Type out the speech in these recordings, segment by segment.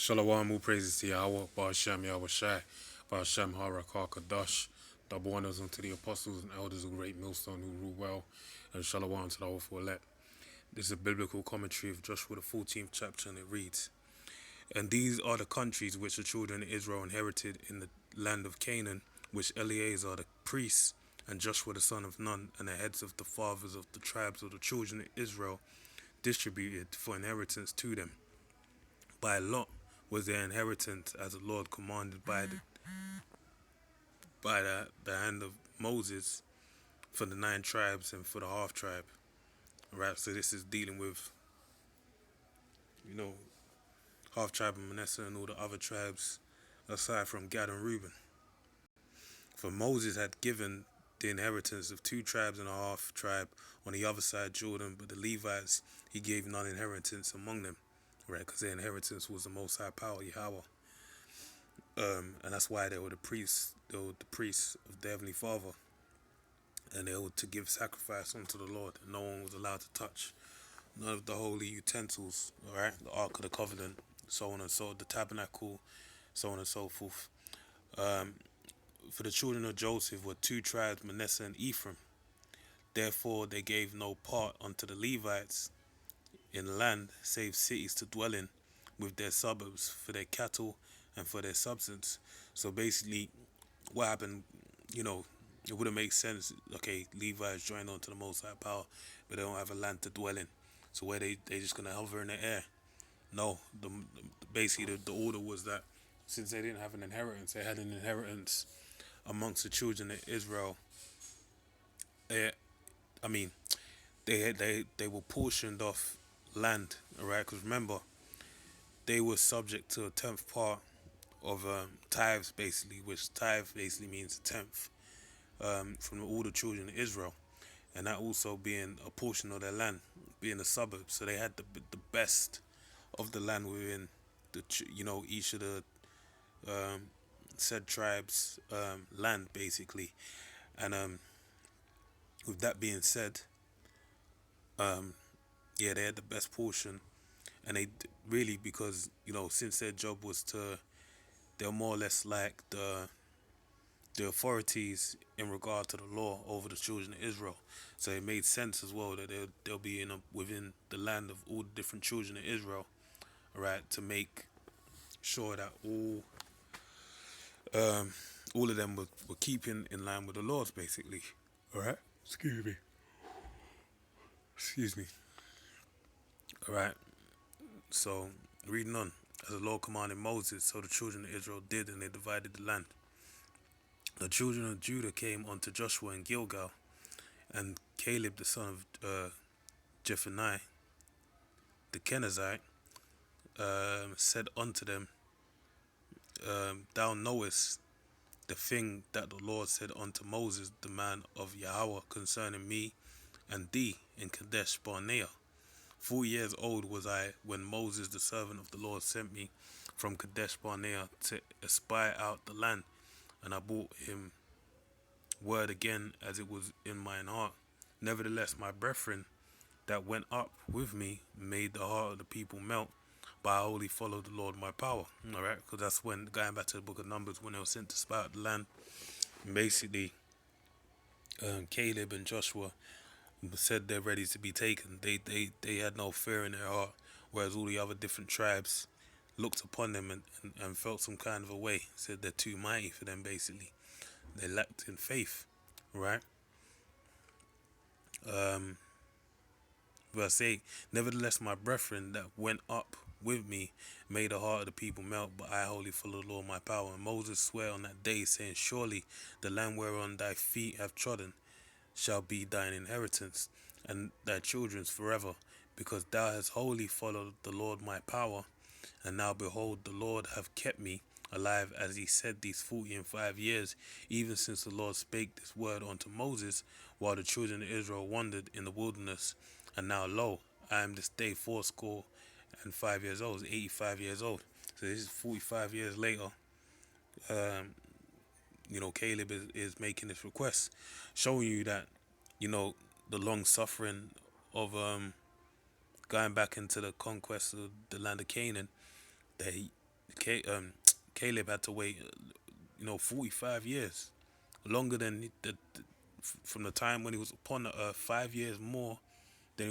Shalom, all praises to Yahweh, Ba'ashem Yahweh Shai, Ba'ashem Harakah Kadash, double honors unto the apostles and elders of great millstone who rule well, and shalom to the whole elect. This is a biblical commentary of Joshua the 14th chapter, and it reads, And these are the countries which the children of Israel inherited in the land of Canaan, which Eleazar the priest, and Joshua the son of Nun, and the heads of the fathers of the tribes of the children of Israel distributed for inheritance to them. By lot was their inheritance, as the Lord commanded by the hand of Moses, for the 9 tribes and for the half tribe. Right, so this is dealing with, half tribe of Manasseh and all the other tribes aside from Gad and Reuben. For Moses had given the inheritance of 2 tribes and a half tribe on the other side Jordan, but the Levites he gave none inheritance among them, right? Because their inheritance was the Most High Power, Yahweh. And that's why they were the priests. They were the priests of the Heavenly Father, and they were to give sacrifice unto the Lord. And no one was allowed to touch none of the holy utensils, all right? The Ark of the Covenant, so on and so, the tabernacle, so on and so forth. For the children of Joseph were 2 tribes, Manasseh and Ephraim. Therefore they gave no part unto the Levites in the land, save cities to dwell in, with their suburbs for their cattle and for their substance. So basically, what happened, it wouldn't make sense. Okay, Levites joined on to the Most High Power, but they don't have a land to dwell in. So where they just gonna hover in the air? No, basically the order was that since they didn't have an inheritance, they had an inheritance amongst the children of Israel. I mean, they were portioned off land, alright? Because remember, they were subject to a 10th part of tithes, basically, which tithe basically means a 10th from all the children of Israel, and that also being a portion of their land, being a suburb. So they had the best of the land within the each of the said tribes land, basically. And with that being said, yeah, they had the best portion, and they really, because since their job was they're more or less like the authorities in regard to the law over the children of Israel. So it made sense as well that they'll be within the land of all the different children of Israel, right, to make sure that all of them were keeping in line with the laws, basically. All right. Excuse me. All right. So reading on, as the Lord commanded Moses, so the children of Israel did, and they divided the land. The children of Judah came unto Joshua in Gilgal, and Caleb the son of Jephunneh the Kenizzite said unto them, Thou knowest the thing that the Lord said unto Moses the man of Yahweh concerning me and thee in Kadesh Barnea. 4 years old was I when Moses the servant of the Lord sent me from Kadesh Barnea to espy out the land, and I brought him word again as it was in mine heart. Nevertheless, my brethren that went up with me made the heart of the people melt, but I wholly followed the Lord my power. All right, because that's when, going back to the book of Numbers, when they were sent to spy out the land, basically Caleb and Joshua said they're ready to be taken. They had no fear in their heart, whereas all the other different tribes looked upon them and felt some kind of a way, said they're too mighty for them, basically. They lacked in faith, right? Verse 8, Nevertheless, my brethren that went up with me made the heart of the people melt, but I wholly follow the Lord my power. And Moses sware on that day, saying, Surely the land whereon thy feet have trodden shall be thine inheritance, and thy children's forever, because thou hast wholly followed the Lord my power. And now behold, the Lord hath kept me alive, as he said, these 45 years, even since the Lord spake this word unto Moses, while the children of Israel wandered in the wilderness. And now lo, I am this day 85 years old, 85 years old. So this is 45 years later. Caleb is making this request, showing you that, the long suffering of going back into the conquest of the land of Canaan, that Caleb had to wait, 45 years, longer than from the time when he was upon the earth, 5 years more than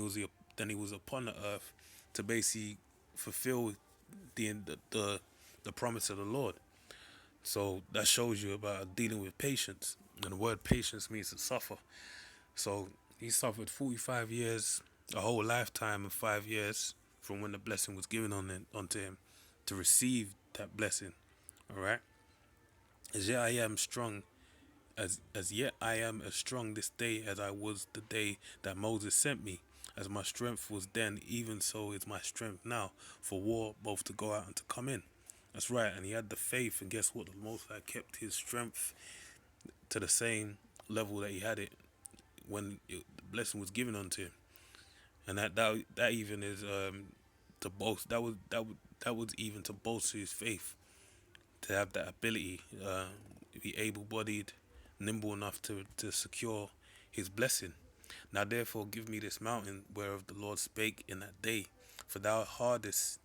he was upon the earth to basically fulfill the promise of the Lord. So that shows you about dealing with patience, and the word patience means to suffer. So he suffered 45 years, a whole lifetime of 5 years from when the blessing was given onto him to receive that blessing. All right. As yet I am strong, as yet I am as strong this day as I was the day that Moses sent me. As my strength was then, even so is my strength now for war, both to go out and to come in. That's right. And he had the faith, and guess what? The Most High kept his strength to the same level that he had it when the blessing was given unto him. And that even is to boast. That was even to boast his faith, to have that ability, be able-bodied, nimble enough to secure his blessing. Now therefore give me this mountain whereof the Lord spake in that day, for thou heardest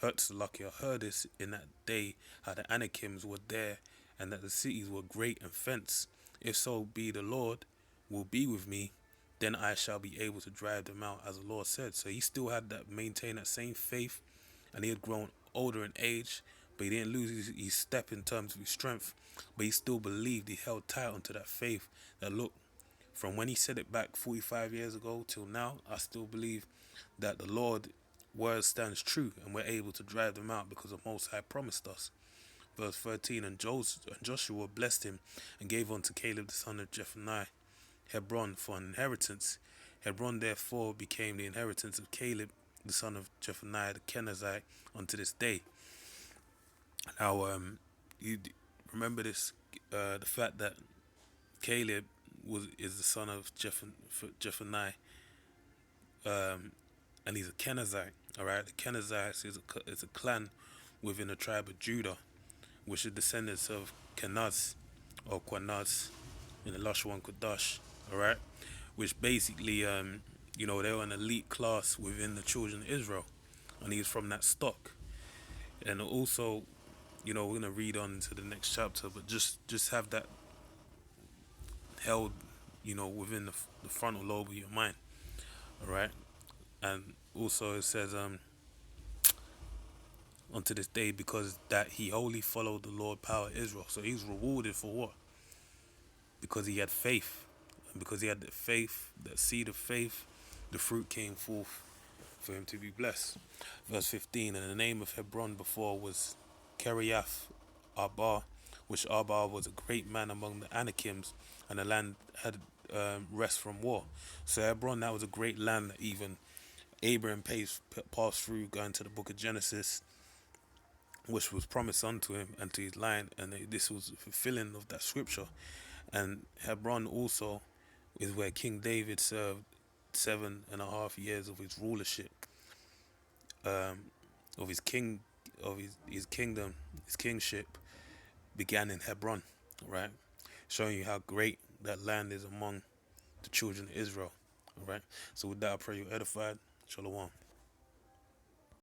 in that day how the Anakims were there, and that the cities were great and fenced. If so be the Lord will be with me, then I shall be able to drive them out, as the Lord said. So he still had that, maintained that same faith, and he had grown older in age, but he didn't lose his step in terms of his strength. But he still believed, he held tight onto that faith. That look, from when he said it back 45 years ago till now, I still believe that the Lord word stands true, and we're able to drive them out because the Most High promised us. Verse 13, and Joshua blessed him and gave unto Caleb the son of Jephunneh Hebron for an inheritance. Hebron therefore became the inheritance of Caleb the son of Jephunneh the Kenizzite unto this day. Now, you remember this, the fact that Caleb is the son of Jephunneh, and he's a Kenizzite. All right, the Kenizzites is a clan within the tribe of Judah, which are descendants of Kenaz or Quanaz in the Lashwan Kodash. All right, which basically, they were an elite class within the children of Israel, and he's from that stock. And also, we're gonna read on into the next chapter, but just have that held, within the frontal lobe of your mind. All right, and also it says, unto this day, because that he wholly followed the Lord power Israel. So he's rewarded for what? Because he had faith, and because he had the faith, that seed of faith, the fruit came forth for him to be blessed. Verse 15, and the name of Hebron before was Kiriath Arba, which Arba was a great man among the Anakims, and the land had rest from war. So Hebron, that was a great land that even Abraham passed through, going to the book of Genesis, which was promised unto him and to his line, and this was fulfilling of that scripture. And Hebron also is where King David served 7.5 years of his rulership, of his king, of his kingdom, his kingship began in Hebron, right? Showing you how great that land is among the children of Israel, all right? So with that, I pray you're edified. Shalom.